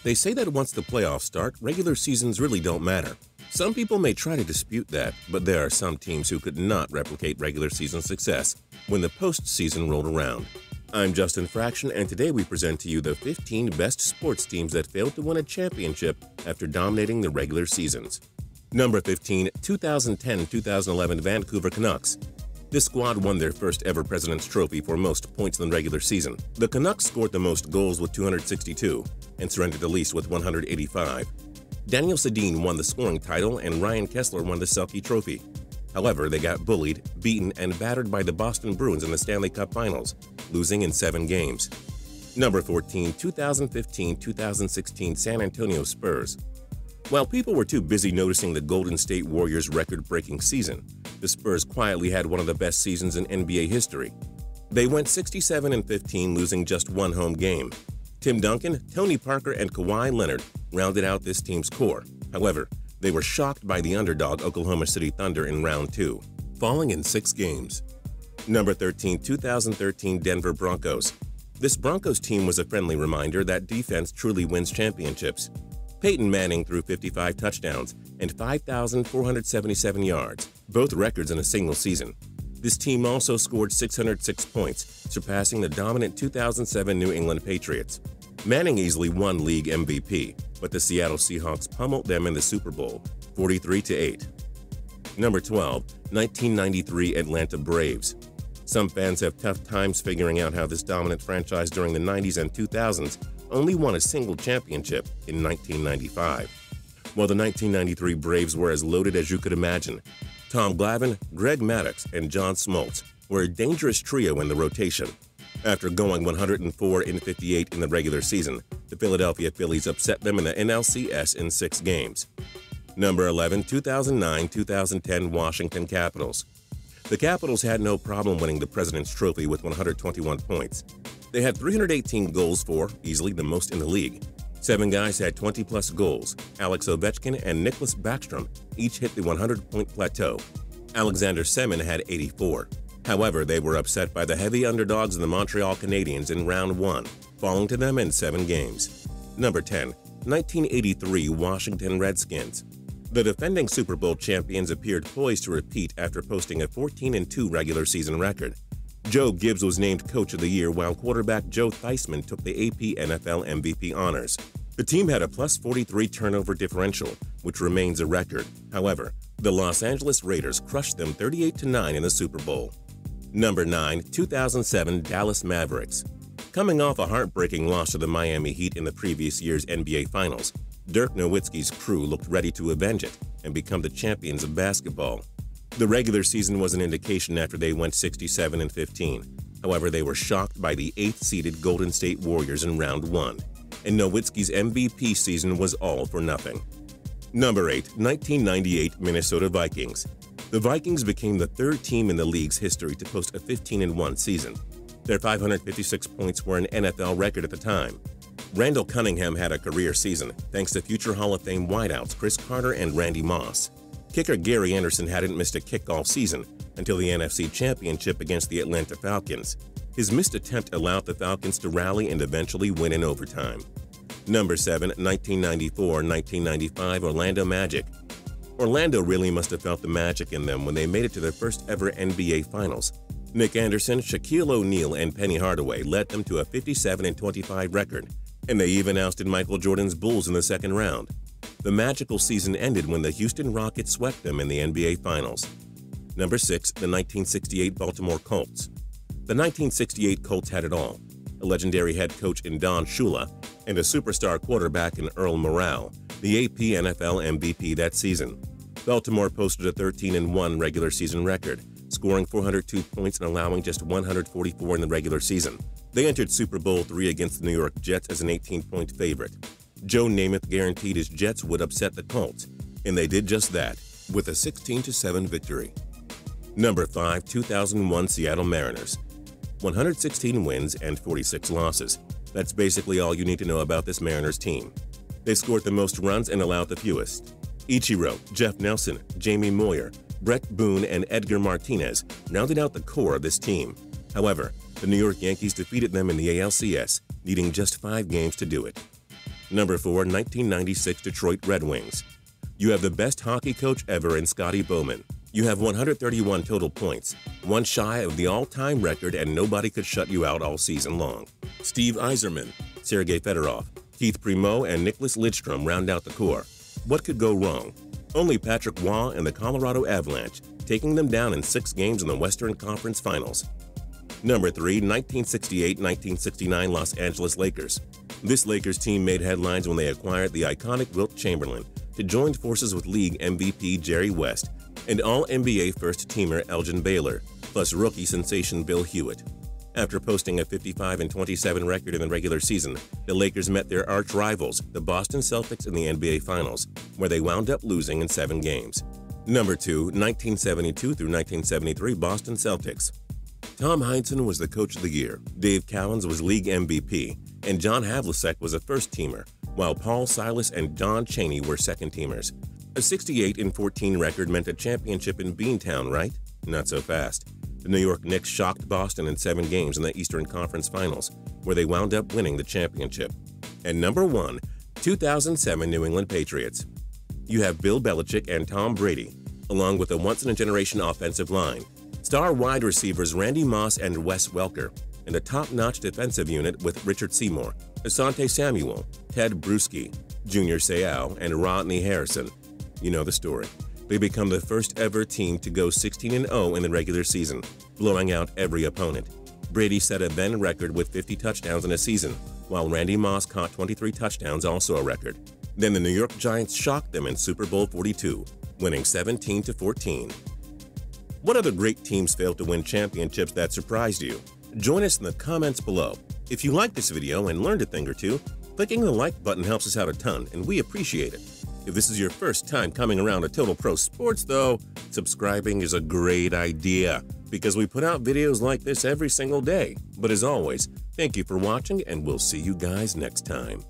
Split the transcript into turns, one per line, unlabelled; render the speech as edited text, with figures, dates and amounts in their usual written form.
They say that once the playoffs start, regular seasons really don't matter. Some people may try to dispute that, but there are some teams who could not replicate regular season success when the postseason rolled around. I'm Justin Fraction, and today we present to you the 15 best sports teams that failed to win a championship after dominating the regular seasons. Number 15, 2010-2011 Vancouver Canucks. This squad won their first ever President's Trophy for most points in the regular season. The Canucks scored the most goals with 262 and surrendered the least with 185. Daniel Sedin won the scoring title and Ryan Kesler won the Selke Trophy. However, they got bullied, beaten, and battered by the Boston Bruins in the Stanley Cup Finals, losing in 7 games. Number 14, 2015-2016 San Antonio Spurs. While people were too busy noticing the Golden State Warriors' record-breaking season, the Spurs quietly had one of the best seasons in NBA history. They went 67-15, losing just one home game. Tim Duncan, Tony Parker, and Kawhi Leonard rounded out this team's core. However, they were shocked by the underdog Oklahoma City Thunder in Round 2, falling in 6 games. Number 13, 2013 Denver Broncos. This Broncos team was a friendly reminder that defense truly wins championships. Peyton Manning threw 55 touchdowns and 5,477 yards, both records in a single season. This team also scored 606 points, surpassing the dominant 2007 New England Patriots. Manning easily won league MVP, but the Seattle Seahawks pummeled them in the Super Bowl, 43-8. Number 12, 1993 Atlanta Braves. Some fans have tough times figuring out how this dominant franchise during the 90s and 2000s only won a single championship in 1995. While the 1993 Braves were as loaded as you could imagine, Tom Glavine, Greg Maddux, and John Smoltz were a dangerous trio in the rotation. After going 104-58 in the regular season, the Philadelphia Phillies upset them in the NLCS in 6 games. Number 11, 2009-2010 Washington Capitals. The Capitals had no problem winning the President's Trophy with 121 points. They had 318 goals for, easily the most in the league. 7 guys had 20-plus goals. Alex Ovechkin and Nicholas Backstrom each hit the 100-point plateau. Alexander Semin had 84. However, they were upset by the heavy underdogs of the Montreal Canadiens in Round 1, falling to them in 7 games. Number 10, 1983 Washington Redskins. The defending Super Bowl champions appeared poised to repeat after posting a 14-2 regular season record. Joe Gibbs was named Coach of the Year, while quarterback Joe Theismann took the AP NFL MVP honors. The team had a plus 43 turnover differential, which remains a record. However, the Los Angeles Raiders crushed them 38-9 in the Super Bowl. Number 9, 2007 Dallas Mavericks. Coming off a heartbreaking loss to the Miami Heat in the previous year's NBA Finals, Dirk Nowitzki's crew looked ready to avenge it and become the champions of basketball. The regular season was an indication after they went 67-15. However, they were shocked by the 8th-seeded Golden State Warriors in Round 1, and Nowitzki's MVP season was all for nothing. Number 8, 1998 Minnesota Vikings. The Vikings became the 3rd team in the league's history to post a 15-1 season. Their 556 points were an NFL record at the time. Randall Cunningham had a career season, thanks to future Hall of Fame wideouts Chris Carter and Randy Moss. Kicker Gary Anderson hadn't missed a kick all season until the NFC Championship against the Atlanta Falcons. His missed attempt allowed the Falcons to rally and eventually win in overtime. Number 7, 1994-1995 Orlando Magic. Orlando really must have felt the magic in them when they made it to their first ever NBA Finals. Nick Anderson, Shaquille O'Neal, and Penny Hardaway led them to a 57-25 record, and they even ousted Michael Jordan's Bulls in the second round. The magical season ended when the Houston Rockets swept them in the NBA Finals. Number 6, the 1968 Baltimore Colts. The 1968 Colts had it all: a legendary head coach in Don Shula and a superstar quarterback in Earl Morrall, the AP NFL MVP that season. Baltimore posted a 13-1 regular season record, scoring 402 points and allowing just 144 in the regular season. They entered Super Bowl III against the New York Jets as an 18-point favorite. Joe Namath guaranteed his Jets would upset the Colts, and they did just that, with a 16-7 victory. Number 5, 2001 Seattle Mariners. 116 wins and 46 losses. That's basically all you need to know about this Mariners team. They scored the most runs and allowed the fewest. Ichiro, Jeff Nelson, Jamie Moyer, Brett Boone, and Edgar Martinez rounded out the core of this team. However, the New York Yankees defeated them in the ALCS, needing just 5 games to do it. Number 4, 1996 Detroit Red Wings. You have the best hockey coach ever in Scotty Bowman. You have 131 total points, one shy of the all-time record, and nobody could shut you out all season long. Steve Yzerman, Sergei Fedorov, Keith Primeau, and Nicholas Lidstrom round out the core. What could go wrong? Only Patrick Waugh and the Colorado Avalanche, taking them down in 6 games in the Western Conference Finals. Number 3, 1968-1969 Los Angeles Lakers. This Lakers team made headlines when they acquired the iconic Wilt Chamberlain to join forces with league MVP Jerry West and All-NBA first-teamer Elgin Baylor, plus rookie sensation Bill Hewitt. After posting a 55-27 record in the regular season, the Lakers met their arch-rivals, the Boston Celtics, in the NBA Finals, where they wound up losing in 7 games. Number 2, 1972 through 1973 Boston Celtics. Tom Heinsohn was the Coach of the Year, Dave Cowens was League MVP, and John Havlicek was a first-teamer, while Paul Silas and John Chaney were second-teamers. A 68-14 record meant a championship in Beantown, right? Not so fast. The New York Knicks shocked Boston in 7 games in the Eastern Conference Finals, where they wound up winning the championship. And number 1, 2007 New England Patriots. You have Bill Belichick and Tom Brady, along with a once-in-a-generation offensive line, star wide receivers Randy Moss and Wes Welker, and a top-notch defensive unit with Richard Seymour, Asante Samuel, Ted Bruschi, Junior Seau, and Rodney Harrison. You know the story. They become the first ever team to go 16-0 in the regular season, blowing out every opponent. Brady set a then record with 50 touchdowns in a season, while Randy Moss caught 23 touchdowns, also a record. Then the New York Giants shocked them in Super Bowl 42, winning 17-14. What other great teams failed to win championships that surprised you? Join us in the comments below. If you liked this video and learned a thing or two, clicking the like button helps us out a ton, and we appreciate it. If this is your first time coming around to Total Pro Sports, though, subscribing is a great idea because we put out videos like this every single day. But as always, thank you for watching, and we'll see you guys next time.